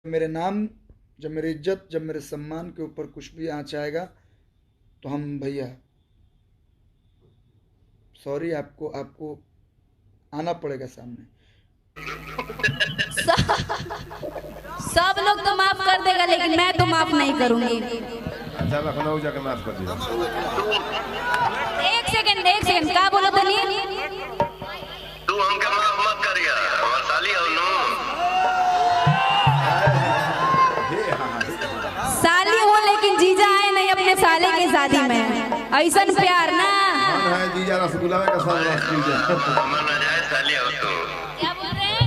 मेरे नाम, जब मेरी इज्जत, जब मेरे सम्मान के ऊपर कुछ भी आँच आएगा तो हम भैया सॉरी, आपको आपको आना पड़ेगा सामने। सब लोग तो माफ कर देगा, लेकिन मैं तो माफ नहीं करूंगी। अच्छा, लखनऊ जाके माफ कर दिया। एक सेकंड क्या बोलो तनी? तू हमके माफ मत करिया, हमार साली हो नु। साली हो लेकिन जीजा आए नहीं अपने साले की शादी में, ऐसा प्यार ना। कौन है जीजा? रसगुल्ला का सब रस पी जाए। हमर नाजायज साली हो तू। क्या बोल रहे हैं?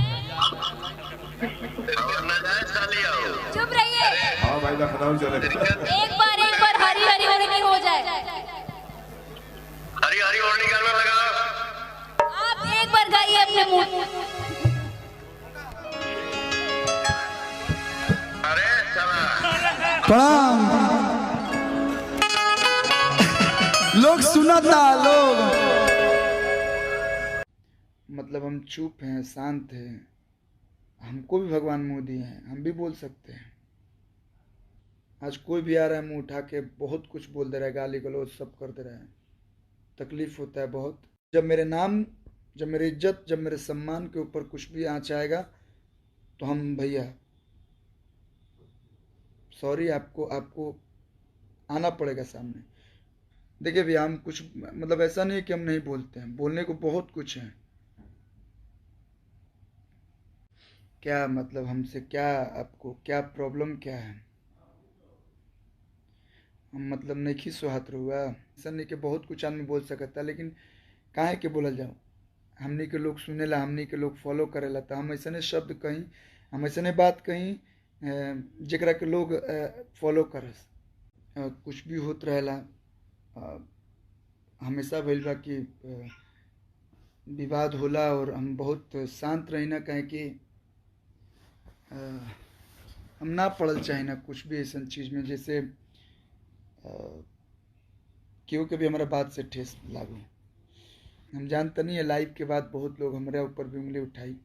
हमर नाजायज साली हो। चुप रहिए। हाँ भाई, लखनऊ चले। एक बार हरी हरी ओढ़नी हो जाए। हरी हरी ओढ़नी गाना लगा। आप एक बार गाइए अपने मुंह। अरे चला प्रणाम। लोग सुनता लोग, मतलब हम चुप हैं, शांत हैं। हमको भी भगवान मुंह दिए हैं, हम भी बोल सकते हैं। आज कोई भी आ रहा है मुंह उठा के बहुत कुछ बोल दे रहा है, गाली गलौज सब कर दे रहा है। तकलीफ होता है बहुत। जब मेरे नाम, जब मेरी इज्जत, जब मेरे सम्मान के ऊपर कुछ भी आँच आएगा तो हम भैया सॉरी, आपको आपको आना पड़ेगा सामने। देखिए भैया, हम कुछ मतलब ऐसा नहीं है कि हम नहीं बोलते हैं, बोलने को बहुत कुछ है। क्या मतलब हमसे क्या, आपको क्या प्रॉब्लम क्या है? हम मतलब नहीं खी सुहात रहुआ, ऐसा नहीं कि बहुत कुछ आदमी बोल सकता, लेकिन काहे के बोलल जाओ? हमनी के लोग सुनेला, हमनी के लोग फॉलो करेला, तो हम ऐसे शब्द कहीं, हम ऐसे बात कहीं जरा के लोग फॉलो करस। कुछ भी होत रहेला, हमेशा भइल बा कि विवाद होला और हम बहुत शांत रही ना, कहें कि हम ना पड़ल चाहे ना कुछ भी ऐसा चीज़ में, जैसे क्यों के भी हमारा बात से ठेस लागू। हम जानते नहीं है, लाइव के बाद बहुत लोग हमारे ऊपर भी उंगली उठाई।